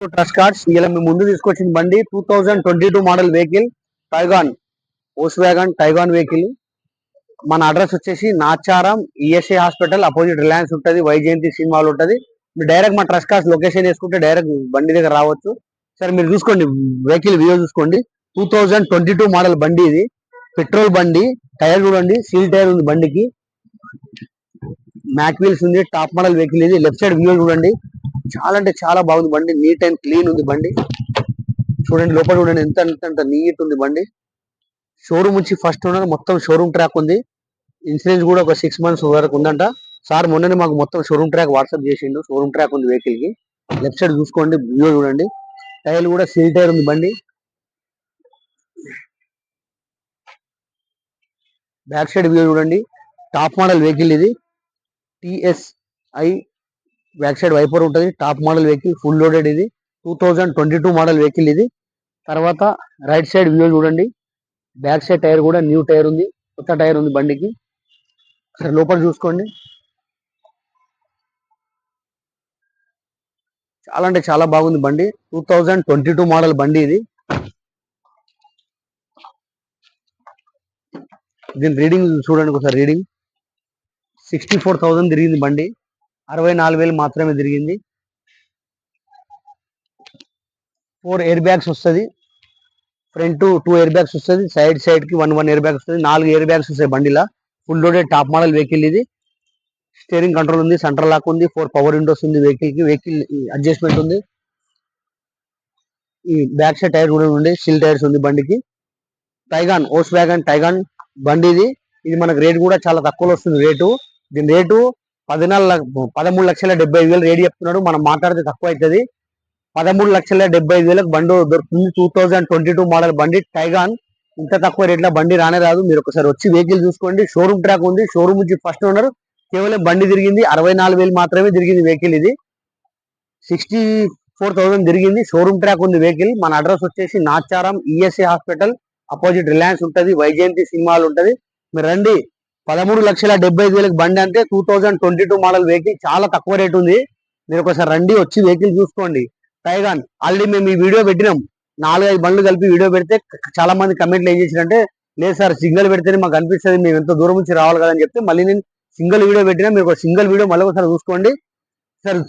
Trust cards ఇలా మేము ముందు తీసుకొచ్చిన బండి 2022 మోడల్ వెహికల్ టైగాన్ టైగాన్ వెహికల్. మన అడ్రస్ వచ్చేసి Nacharam ESI hospital opposite Reliance ఉంటుంది, వైజయంతి సినిమాలు ఉంటుంది. మీరు డైరెక్ట్ మా ట్రస్ట్ కార్డ్స్ లొకేషన్ వేసుకుంటే డైరెక్ట్ బండి దగ్గర రావచ్చు. సరే మీరు చూసుకోండి, వెహికల్ వ్యూ చూసుకోండి. 2022 మోడల్ బండి ఇది, పెట్రోల్ బండి. టైర్ చూడండి, సీల్ టైర్ ఉంది బండికి, మ్యాక్ వీల్స్ ఉంది. టాప్ మోడల్ వెహికల్ ఇది. లెఫ్ట్ సైడ్ వ్యూ చూడండి, చాలా అంటే చాలా బాగుంది బండి. నీట్ అండ్ క్లీన్ ఉంది బండి. చూడండి లోపల చూడండి, ఎంత నీట్ ఉంది బండి. షోరూమ్ నుంచి ఫస్ట్ ఓనర్, మొత్తం షోరూమ్ ట్రాక్ ఉంది. ఇన్సూరెన్స్ కూడా ఒక 6 months వరకు ఉందంట. సార్ మొన్ననే మాకు మొత్తం షోరూమ్ ట్రాక్ వాట్సాప్ చేసిండు. షోరూమ్ ట్రాక్ ఉంది వెహికల్ కి. లెఫ్ట్ సైడ్ చూసుకోండి, వ్యూ చూడండి. టైర్ కూడా సీల్ టైర్ ఉంది బండి. బ్యాక్ సైడ్ వ్యూ చూడండి, టాప్ మోడల్ వెహికల్ ఇది. టిఎస్ఐ బ్యాక్ సైడ్ వైపర్ ఉంటుంది. Top model vehicle, full loaded ఇది. 2022 మోడల్ వెహికల్ ఇది. తర్వాత రైట్ సైడ్ వ్యూ చూడండి, బ్యాక్ సైడ్ టైర్ కూడా న్యూ టైర్ ఉంది, కొత్త టైర్ ఉంది బండికి. సరే లోపల చూసుకోండి, చాలా అంటే చాలా బాగుంది బండి. 2022 మోడల్ బండి ఇది. దీని రీడింగ్ చూడండి ఒకసారి. రీడింగ్ 64,000 తిరిగింది బండి. 64,000 మాత్రమే తిరిగింది. 4 ఎయిర్ బ్యాగ్స్ వస్తుంది. ఫ్రంట్ 2 ఎయిర్ బ్యాగ్స్ వస్తుంది, సైడ్ కి 1 ఎయిర్ బ్యాగ్ వస్తుంది. 4 ఎయిర్ బ్యాగ్స్ వస్తాయి బండిలా. Full loaded top model vehicle ఇది. స్టీరింగ్ కంట్రోల్ ఉంది, సెంట్రల్ లాక్ ఉంది, 4 పవర్ విండోస్ ఉంది వెహికల్ కి. వెహికల్ అడ్జస్ట్మెంట్ ఉంది. ఈ బ్యాక్ సైడ్ టైర్ కూడా ఉంది, స్టీల్ టైర్స్ ఉంది బండికి. టైగాన్ బండి ఇది. ఇది మనకు రేట్ కూడా చాలా తక్కువలో వస్తుంది రేటు. దీని రేటు 13,75,000 రేట్ చెప్తున్నాడు. మనం మాట్లాడితే తక్కువ అవుతుంది. 13,75,000 బండి దొరుకుతుంది. 2022 మోడల్ బండి టైగాన్. ఇంత తక్కువ రేట్లో బండి రానే రాదు. మీరు ఒకసారి వచ్చి వెహికల్ చూసుకోండి. షోరూమ్ ట్రాక్ ఉంది. షోరూమ్ నుంచి ఫస్ట్ ఓనర్. కేవలం బండి తిరిగింది 64,000 మాత్రమే తిరిగింది వెహికల్ ఇది. 64,000 తిరిగింది. షోరూమ్ ట్రాక్ ఉంది వెహికల్. మన అడ్రస్ వచ్చేసి Nacharam ESI hospital opposite Reliance ఉంటుంది, వైజయంతి సినిమాలు ఉంటుంది. మీరు రండి. 13,75,000 బండి అంటే 2022 మోడల్ వెహికల్ చాలా తక్కువ రేట్ ఉంది. మీరు ఒకసారి రండి, వచ్చి వెహికల్ చూసుకోండి. టైగాన్ ఆల్రెడీ మేము ఈ వీడియో పెట్టినాం. 4-5 బండ్లు కలిపి వీడియో పెడితే చాలా మంది కమెంట్లు ఏం చేసినంటే, లేదు సార్ సిగ్నల్ పెడితేనే మాకు అనిపిస్తుంది, మేము ఎంత దూరం నుంచి రావాలి కదా అని చెప్తే మళ్ళీ నేను సింగిల్ వీడియో పెట్టినా. మీరు ఒక సింగిల్ వీడియో మళ్ళీ ఒకసారి చూసుకోండి సార్.